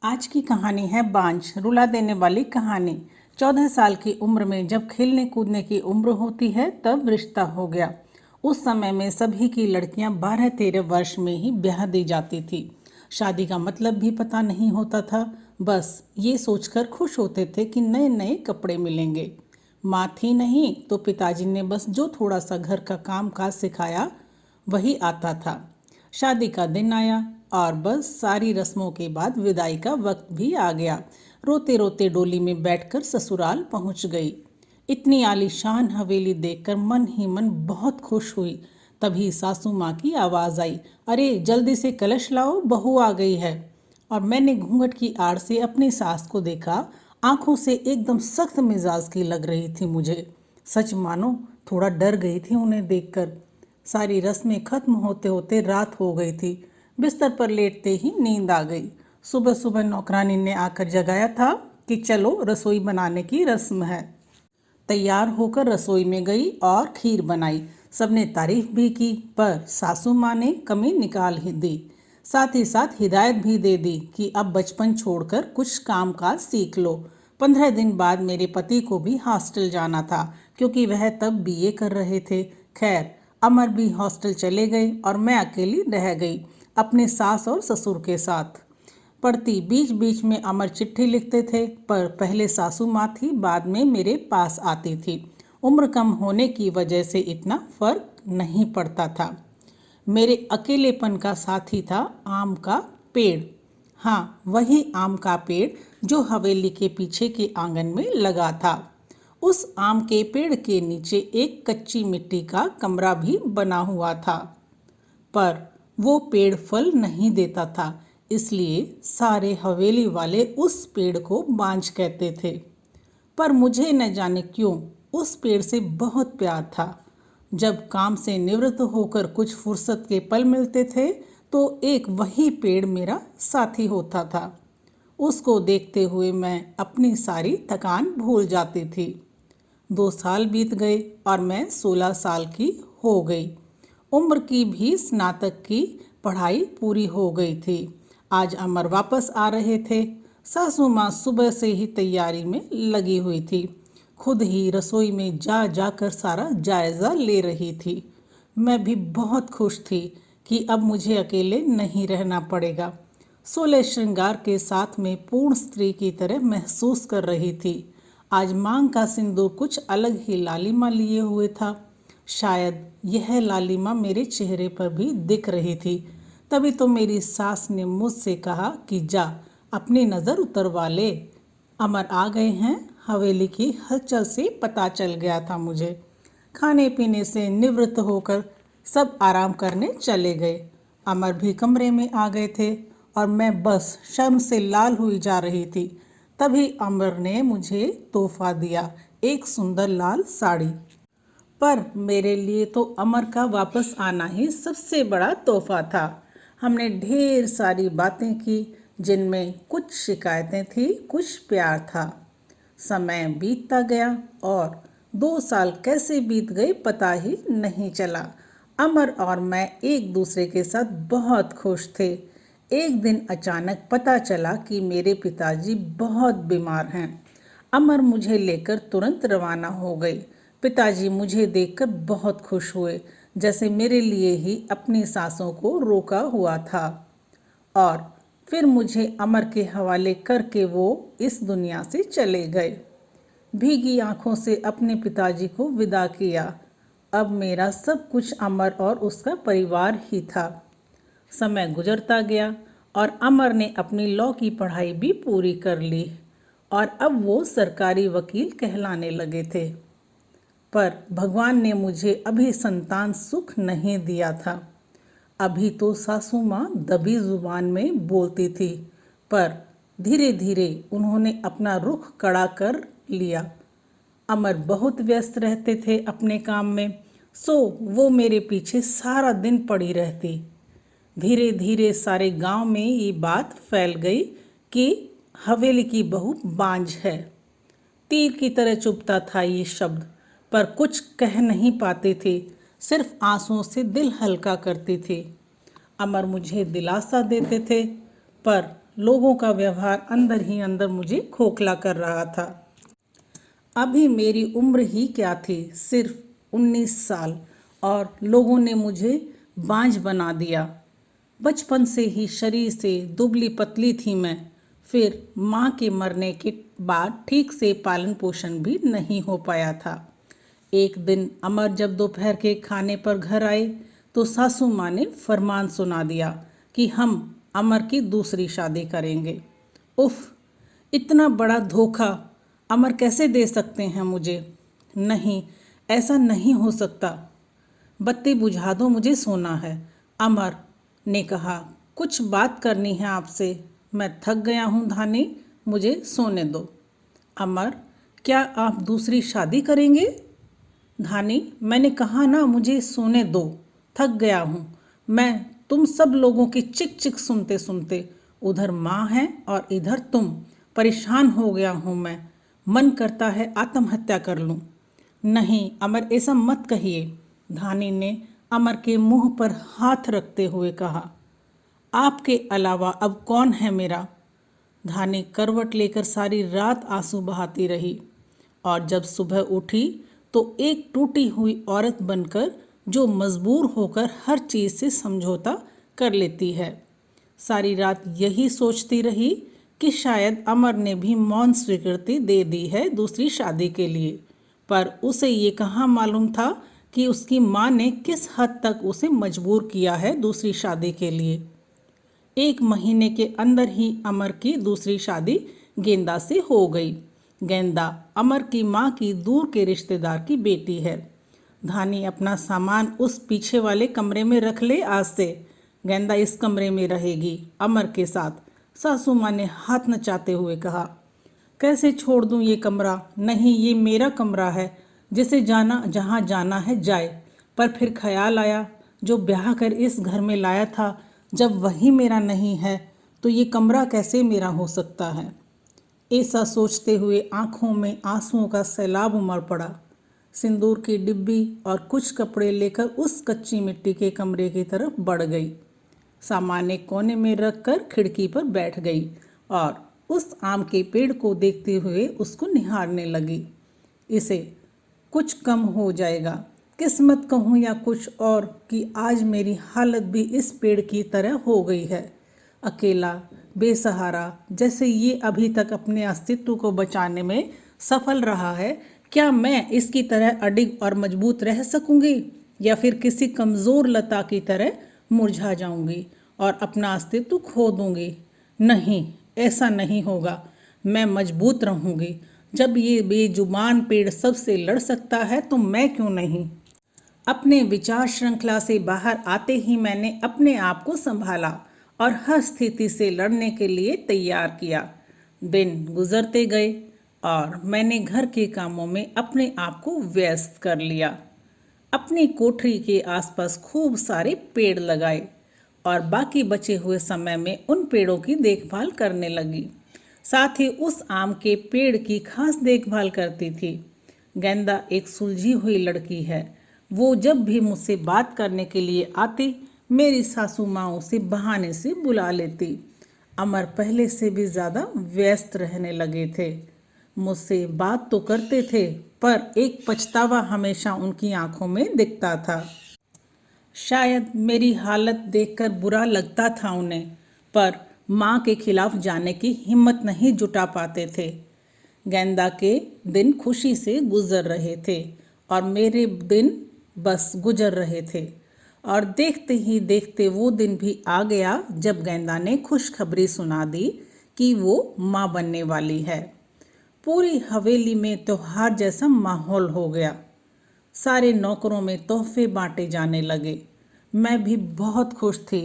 आज की कहानी है बांझ, रुला देने वाली कहानी। 14 साल की उम्र में जब खेलने कूदने की उम्र होती है तब रिश्ता हो गया। उस समय में सभी की लड़कियां 12-13 वर्ष में ही ब्याह दी जाती थी। शादी का मतलब भी पता नहीं होता था, बस ये सोचकर खुश होते थे कि नए नए कपड़े मिलेंगे। माँ थी नहीं तो पिताजी ने बस जो थोड़ा सा घर का काम काज सिखाया वही आता था। शादी का दिन आया और बस सारी रस्मों के बाद विदाई का वक्त भी आ गया। रोते रोते डोली में बैठकर ससुराल पहुंच गई। इतनी आलीशान हवेली देखकर मन ही मन बहुत खुश हुई। तभी सासू माँ की आवाज़ आई, अरे जल्दी से कलश लाओ, बहू आ गई है। और मैंने घूंघट की आड़ से अपनी सास को देखा। आंखों से एकदम सख्त मिजाज की लग रही थी मुझे। सच मानो थोड़ा डर गई थी उन्हें देखकर। सारी रस्में खत्म होते होते रात हो गई थी। बिस्तर पर लेटते ही नींद आ गई। सुबह सुबह नौकरानी ने आकर जगाया था कि चलो रसोई बनाने की रस्म है। तैयार होकर रसोई में गई और खीर बनाई। सबने तारीफ भी की, पर सासू माँ ने कमी निकाल ही दी। साथ ही साथ हिदायत भी दे दी कि अब बचपन छोड़कर कुछ काम काज सीख लो। 15 दिन बाद मेरे पति को भी हॉस्टल जाना था, क्योंकि वह तब बीए कर रहे थे। खैर, अमर भी हॉस्टल चले गए और मैं अकेली रह गई अपने सास और ससुर के साथ। पढ़ती, बीच बीच में अमर चिट्ठी लिखते थे, पर पहले सासू माँ थी, बाद में मेरे पास आती थी। उम्र कम होने की वजह से इतना फर्क नहीं पड़ता था। मेरे अकेलेपन का साथी था आम का पेड़। हाँ, वही आम का पेड़ जो हवेली के पीछे के आंगन में लगा था। उस आम के पेड़ के नीचे एक कच्ची मिट्टी का कमरा भी बना हुआ था, पर वो पेड़ फल नहीं देता था, इसलिए सारे हवेली वाले उस पेड़ को बांझ कहते थे। पर मुझे न जाने क्यों उस पेड़ से बहुत प्यार था। जब काम से निवृत्त होकर कुछ फुर्सत के पल मिलते थे तो एक वही पेड़ मेरा साथी होता था। उसको देखते हुए मैं अपनी सारी थकान भूल जाती थी। 2 साल बीत गए और मैं 16 साल की हो गई। उम्र की भी स्नातक की पढ़ाई पूरी हो गई थी। आज अमर वापस आ रहे थे। सासू माँ सुबह से ही तैयारी में लगी हुई थी। खुद ही रसोई में जा जाकर सारा जायज़ा ले रही थी। मैं भी बहुत खुश थी कि अब मुझे अकेले नहीं रहना पड़ेगा। 16 श्रृंगार के साथ में पूर्ण स्त्री की तरह महसूस कर रही थी। आज मांग का सिंदूर कुछ अलग ही लालिमा लिए हुए था। शायद यह लालिमा मेरे चेहरे पर भी दिख रही थी। तभी तो मेरी सास ने मुझसे कहा कि जा अपनी नज़र उतरवा ले, अमर आ गए हैं। हवेली की हलचल से पता चल गया था मुझे। खाने पीने से निवृत्त होकर सब आराम करने चले गए। अमर भी कमरे में आ गए थे और मैं बस शर्म से लाल हुई जा रही थी। तभी अमर ने मुझे तोहफा दिया, एक सुंदर लाल साड़ी। पर मेरे लिए तो अमर का वापस आना ही सबसे बड़ा तोहफा था। हमने ढेर सारी बातें की, जिनमें कुछ शिकायतें थी, कुछ प्यार था। समय बीतता गया और 2 साल कैसे बीत गए पता ही नहीं चला। अमर और मैं एक दूसरे के साथ बहुत खुश थे। एक दिन अचानक पता चला कि मेरे पिताजी बहुत बीमार हैं। अमर मुझे लेकर तुरंत रवाना हो गई। पिताजी मुझे देखकर बहुत खुश हुए, जैसे मेरे लिए ही अपनी सांसों को रोका हुआ था। और फिर मुझे अमर के हवाले करके वो इस दुनिया से चले गए। भीगी आंखों से अपने पिताजी को विदा किया। अब मेरा सब कुछ अमर और उसका परिवार ही था। समय गुजरता गया और अमर ने अपनी लॉ की पढ़ाई भी पूरी कर ली और अब वो सरकारी वकील कहलाने लगे थे। पर भगवान ने मुझे अभी संतान सुख नहीं दिया था। अभी तो सासू माँ दबी जुबान में बोलती थी, पर धीरे धीरे उन्होंने अपना रुख कड़ा कर लिया। अमर बहुत व्यस्त रहते थे अपने काम में, सो वो मेरे पीछे सारा दिन पड़ी रहती। धीरे धीरे सारे गांव में ये बात फैल गई कि हवेली की बहू बांझ है। तीर की तरह चुभता था ये शब्द, पर कुछ कह नहीं पाते थे, सिर्फ आंसुओं से दिल हल्का करती थी। अमर मुझे दिलासा देते थे, पर लोगों का व्यवहार अंदर ही अंदर मुझे खोखला कर रहा था। अभी मेरी उम्र ही क्या थी, सिर्फ 19 साल, और लोगों ने मुझे बांझ बना दिया। बचपन से ही शरीर से दुबली पतली थी मैं। फिर माँ के मरने के बाद ठीक से पालन पोषण भी नहीं हो पाया था। एक दिन अमर जब दोपहर के खाने पर घर आए तो सासू माँ ने फरमान सुना दिया कि हम अमर की दूसरी शादी करेंगे। उफ, इतना बड़ा धोखा अमर कैसे दे सकते हैं मुझे? नहीं, ऐसा नहीं हो सकता। बत्ती बुझा दो, मुझे सोना है। अमर ने कहा, कुछ बात करनी है आपसे। मैं थक गया हूँ धानी, मुझे सोने दो। अमर, क्या आप दूसरी शादी करेंगे? धानी, मैंने कहा ना, मुझे सोने दो, थक गया हूँ मैं तुम सब लोगों की चिक चिक सुनते सुनते। उधर माँ है और इधर तुम। परेशान हो गया हूँ मैं, मन करता है आत्महत्या कर लूँ। नहीं अमर, ऐसा मत कहिए, धानी ने अमर के मुंह पर हाथ रखते हुए कहा। आपके अलावा अब कौन है मेरा? धानी करवट लेकर सारी रात आंसू बहाती रही, और जब सुबह उठी तो एक टूटी हुई औरत बनकर, जो मजबूर होकर हर चीज़ से समझौता कर लेती है। सारी रात यही सोचती रही कि शायद अमर ने भी मौन स्वीकृति दे दी है दूसरी शादी के लिए, पर उसे ये कहाँ मालूम था कि उसकी माँ ने किस हद तक उसे मजबूर किया है दूसरी शादी के लिए। 1 महीने के अंदर ही अमर की दूसरी शादी गेंदा से हो गई। गेंदा अमर की माँ की दूर के रिश्तेदार की बेटी है। धानी अपना सामान उस पीछे वाले कमरे में रख ले, आज से गेंदा इस कमरे में रहेगी अमर के साथ। सासू माँ ने हाथ नचाते हुए कहा। कैसे छोड़ दूँ ये कमरा? नहीं, ये मेरा कमरा है, जिसे जाना जहाँ जाना है जाए। पर फिर ख्याल आया, जो ब्याह कर इस घर में लाया था, जब वही मेरा नहीं है तो ये कमरा कैसे मेरा हो सकता है? ऐसा सोचते हुए आंखों में आंसुओं का सैलाब उमड़ पड़ा। सिंदूर की डिब्बी और कुछ कपड़े लेकर उस कच्ची मिट्टी के कमरे की तरफ बढ़ गई। सामान एक कोने में रखकर खिड़की पर बैठ गई और उस आम के पेड़ को देखते हुए उसको निहारने लगी। इसे कुछ कम हो जाएगा, किस्मत कहूँ या कुछ और, कि आज मेरी हालत भी इस पेड़ की तरह हो गई है। अकेला, बेसहारा, जैसे ये अभी तक अपने अस्तित्व को बचाने में सफल रहा है, क्या मैं इसकी तरह अडिग और मजबूत रह सकूंगी, या फिर किसी कमज़ोर लता की तरह मुरझा जाऊंगी और अपना अस्तित्व खो दूंगी? नहीं, ऐसा नहीं होगा। मैं मजबूत रहूंगी। जब ये बेजुबान पेड़ सबसे लड़ सकता है तो मैं क्यों नहीं? अपने विचार श्रृंखला से बाहर आते ही मैंने अपने आप को संभाला और हर स्थिति से लड़ने के लिए तैयार किया। दिन गुजरते गए और मैंने घर के कामों में अपने आप को व्यस्त कर लिया। अपनी कोठरी के आसपास खूब सारे पेड़ लगाए और बाकी बचे हुए समय में उन पेड़ों की देखभाल करने लगी। साथ ही उस आम के पेड़ की खास देखभाल करती थी। गेंदा एक सुलझी हुई लड़की है। वो जब भी मुझसे बात करने के लिए आती, मेरी सासू माँ उसे बहाने से बुला लेती। अमर पहले से भी ज़्यादा व्यस्त रहने लगे थे। मुझसे बात तो करते थे, पर एक पछतावा हमेशा उनकी आंखों में दिखता था। शायद मेरी हालत देखकर बुरा लगता था उन्हें, पर माँ के खिलाफ जाने की हिम्मत नहीं जुटा पाते थे। गेंदा के दिन खुशी से गुजर रहे थे और मेरे दिन बस गुजर रहे थे, और देखते ही देखते वो दिन भी आ गया जब गेंदा ने खुशखबरी सुना दी कि वो माँ बनने वाली है। पूरी हवेली में त्योहार जैसा माहौल हो गया। सारे नौकरों में तोहफे बांटे जाने लगे। मैं भी बहुत खुश थी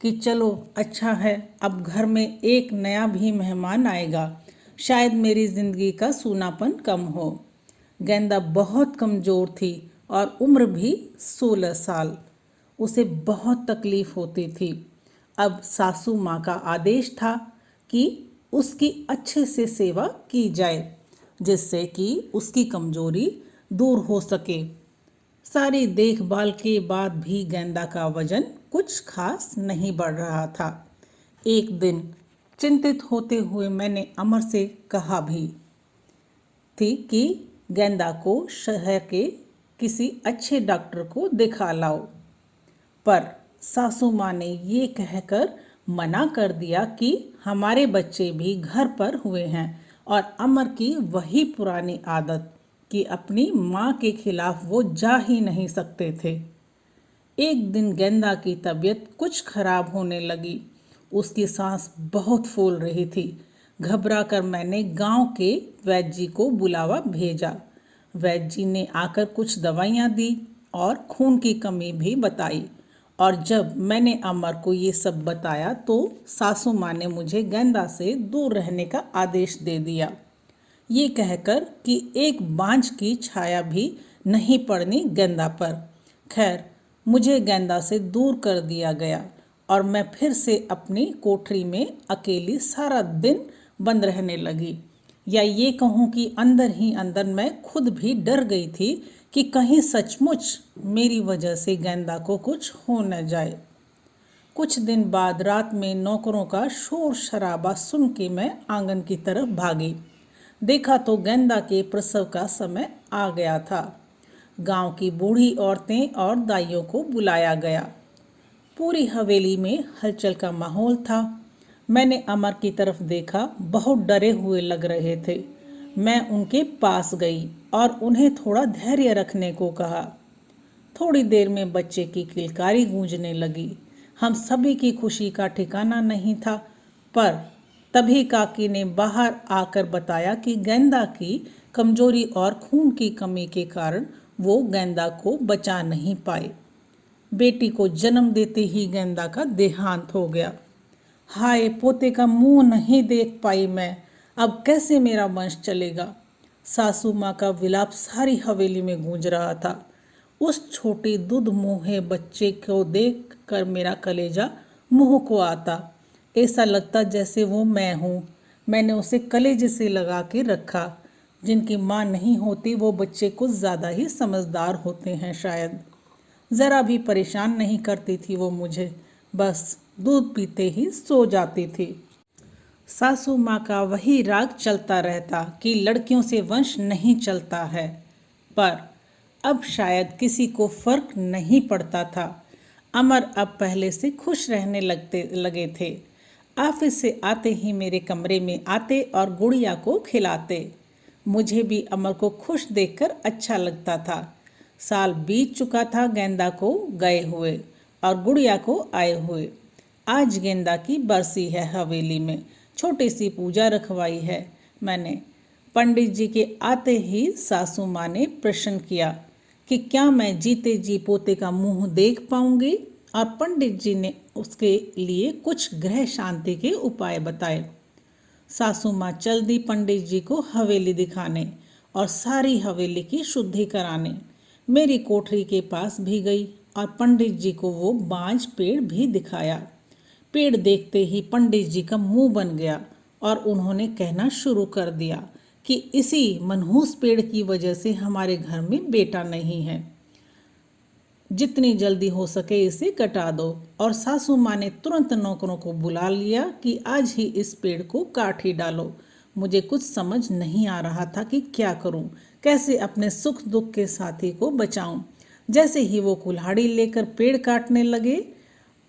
कि चलो अच्छा है, अब घर में एक नया भी मेहमान आएगा, शायद मेरी ज़िंदगी का सूनापन कम हो। गेंदा बहुत कमज़ोर थी और उम्र भी 16 साल। उसे बहुत तकलीफ़ होती थी। अब सासू माँ का आदेश था कि उसकी अच्छे से सेवा की जाए, जिससे कि उसकी कमजोरी दूर हो सके। सारी देखभाल के बाद भी गेंदा का वजन कुछ खास नहीं बढ़ रहा था। एक दिन चिंतित होते हुए मैंने अमर से कहा भी थी कि गेंदा को शहर के किसी अच्छे डॉक्टर को दिखा लाओ, पर सासू माँ ने ये कहकर मना कर दिया कि हमारे बच्चे भी घर पर हुए हैं और अमर की वही पुरानी आदत कि अपनी माँ के खिलाफ वो जा ही नहीं सकते थे। एक दिन गेंदा की तबीयत कुछ खराब होने लगी। उसकी सांस बहुत फूल रही थी। घबरा कर मैंने गांव के वैद्य जी को बुलावा भेजा। वैद्य जी ने आकर कुछ दवाइयाँ दी और खून की कमी भी बताई। और जब मैंने अमर को ये सब बताया तो सासू माँ ने मुझे गेंदा से दूर रहने का आदेश दे दिया, ये कहकर कि एक बांझ की छाया भी नहीं पड़नी गेंदा पर। खैर, मुझे गेंदा से दूर कर दिया गया और मैं फिर से अपनी कोठरी में अकेली सारा दिन बंद रहने लगी। या ये कहूँ कि अंदर ही अंदर मैं खुद भी डर गई थी कि कहीं सचमुच मेरी वजह से गेंदा को कुछ हो न जाए। कुछ दिन बाद रात में नौकरों का शोर शराबा सुन के मैं आंगन की तरफ भागी। देखा तो गेंदा के प्रसव का समय आ गया था। गांव की बूढ़ी औरतें और दाइयों को बुलाया गया। पूरी हवेली में हलचल का माहौल था। मैंने अमर की तरफ देखा, बहुत डरे हुए लग रहे थे। मैं उनके पास गई और उन्हें थोड़ा धैर्य रखने को कहा। थोड़ी देर में बच्चे की किलकारी गूंजने लगी। हम सभी की खुशी का ठिकाना नहीं था, पर तभी काकी ने बाहर आकर बताया कि गेंदा की कमजोरी और खून की कमी के कारण वो गेंदा को बचा नहीं पाए। बेटी को जन्म देते ही गेंदा का देहांत हो गया। हाय, पोते का मुंह नहीं देख पाई मैं, अब कैसे मेरा वंश चलेगा। सासू माँ का विलाप सारी हवेली में गूंज रहा था। उस छोटे दूध मुँहे बच्चे को देख कर मेरा कलेजा मुंह को आता। ऐसा लगता जैसे वो मैं हूँ। मैंने उसे कलेजे से लगा के रखा। जिनकी माँ नहीं होती वो बच्चे कुछ ज़्यादा ही समझदार होते हैं शायद। ज़रा भी परेशान नहीं करती थी वो मुझे, बस दूध पीते ही सो जाती थी। सासू माँ का वही राग चलता रहता कि लड़कियों से वंश नहीं चलता है, पर अब शायद किसी को फर्क नहीं पड़ता था। अमर अब पहले से खुश रहने लगे थे। ऑफिस से आते ही मेरे कमरे में आते और गुड़िया को खिलाते। मुझे भी अमर को खुश देखकर अच्छा लगता था। साल बीत चुका था गेंदा को गए हुए और गुड़िया को आए हुए। आज गेंदा की बरसी है। हवेली में छोटी सी पूजा रखवाई है मैंने। पंडित जी के आते ही सासू माँ ने प्रश्न किया कि क्या मैं जीते जी पोते का मुंह देख पाऊंगी, और पंडित जी ने उसके लिए कुछ ग्रह शांति के उपाय बताए। सासू माँ चल दी पंडित जी को हवेली दिखाने और सारी हवेली की शुद्धि कराने। मेरी कोठरी के पास भी गई और पंडित जी को वो बांझ पेड़ भी दिखाया। पेड़ देखते ही पंडित जी का मुंह बन गया और उन्होंने कहना शुरू कर दिया कि इसी मनहूस पेड़ की वजह से हमारे घर में बेटा नहीं है। जितनी जल्दी हो सके इसे कटा दो। और सासू माँ ने तुरंत नौकरों को बुला लिया कि आज ही इस पेड़ को काट ही डालो। मुझे कुछ समझ नहीं आ रहा था कि क्या करूं, कैसे अपने सुख दुख के साथी को बचाऊं। जैसे ही वो कुल्हाड़ी लेकर पेड़ काटने लगे,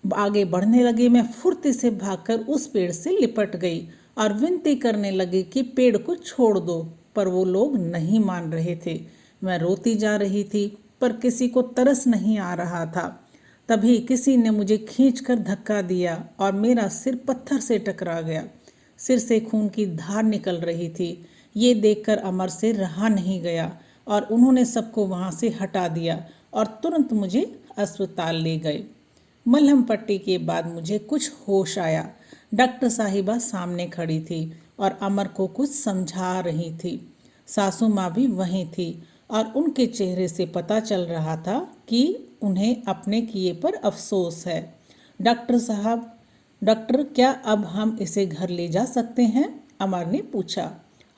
आगे बढ़ने लगे, मैं फुर्ती से भागकर उस पेड़ से लिपट गई और विनती करने लगी कि पेड़ को छोड़ दो, पर वो लोग नहीं मान रहे थे। मैं रोती जा रही थी, पर किसी को तरस नहीं आ रहा था। तभी किसी ने मुझे खींचकर धक्का दिया और मेरा सिर पत्थर से टकरा गया। सिर से खून की धार निकल रही थी। ये देखकर अमर से रहा नहीं गया और उन्होंने सबको वहाँ से हटा दिया और तुरंत मुझे अस्पताल ले गए। मलहम पट्टी के बाद मुझे कुछ होश आया। डॉक्टर साहिबा सामने खड़ी थी और अमर को कुछ समझा रही थी। सासू माँ भी वहीं थी और उनके चेहरे से पता चल रहा था कि उन्हें अपने किए पर अफसोस है। डॉक्टर साहब, डॉक्टर, क्या अब हम इसे घर ले जा सकते हैं? अमर ने पूछा।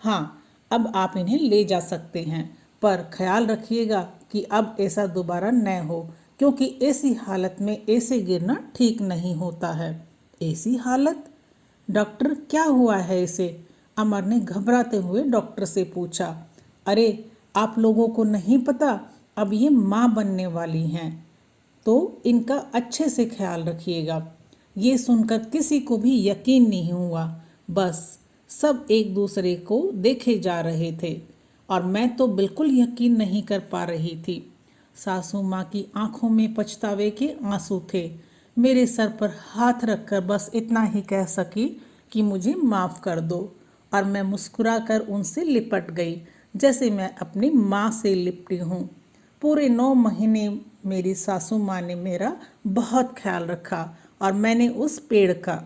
हाँ, अब आप इन्हें ले जा सकते हैं, पर ख्याल रखिएगा कि अब ऐसा दोबारा न हो, क्योंकि ऐसी हालत में ऐसे गिरना ठीक नहीं होता है। ऐसी हालत? डॉक्टर, क्या हुआ है इसे? अमर ने घबराते हुए डॉक्टर से पूछा। अरे, आप लोगों को नहीं पता, अब ये माँ बनने वाली हैं, तो इनका अच्छे से ख्याल रखिएगा। ये सुनकर किसी को भी यकीन नहीं हुआ। बस सब एक दूसरे को देखे जा रहे थे और मैं तो बिल्कुल यकीन नहीं कर पा रही थी। सासू माँ की आंखों में पछतावे के आंसू थे। मेरे सर पर हाथ रखकर बस इतना ही कह सकी कि मुझे माफ़ कर दो, और मैं मुस्कुराकर उनसे लिपट गई जैसे मैं अपनी माँ से लिपटी हूँ। पूरे 9 महीने मेरी सासू माँ ने मेरा बहुत ख्याल रखा और मैंने उस पेड़ का।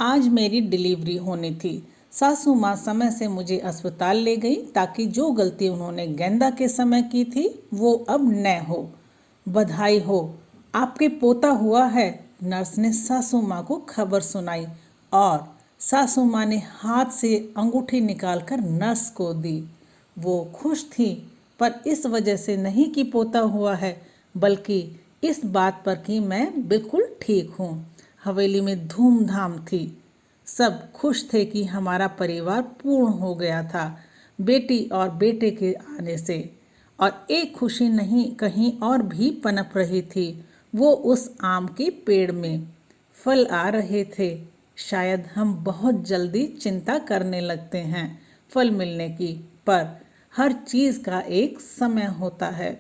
आज मेरी डिलीवरी होनी थी। सासू माँ समय से मुझे अस्पताल ले गई ताकि जो गलती उन्होंने गेंदा के समय की थी वो अब न हो। बधाई हो, आपके पोता हुआ है। नर्स ने सासू माँ को खबर सुनाई और सासू माँ ने हाथ से अंगूठी निकालकर नर्स को दी। वो खुश थी, पर इस वजह से नहीं कि पोता हुआ है, बल्कि इस बात पर कि मैं बिल्कुल ठीक हूँ। हवेली में धूमधाम थी। सब खुश थे कि हमारा परिवार पूर्ण हो गया था बेटी और बेटे के आने से। और एक खुशी नहीं कहीं और भी पनप रही थी। वो उस आम के पेड़ में फल आ रहे थे। शायद हम बहुत जल्दी चिंता करने लगते हैं फल मिलने की, पर हर चीज़ का एक समय होता है।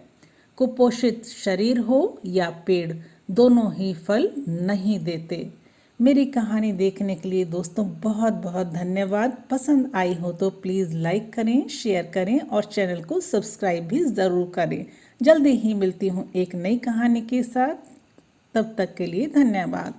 कुपोषित शरीर हो या पेड़, दोनों ही फल नहीं देते। मेरी कहानी देखने के लिए दोस्तों बहुत बहुत धन्यवाद। पसंद आई हो तो प्लीज़ लाइक करें, शेयर करें और चैनल को सब्सक्राइब भी ज़रूर करें। जल्दी ही मिलती हूँ एक नई कहानी के साथ। तब तक के लिए धन्यवाद।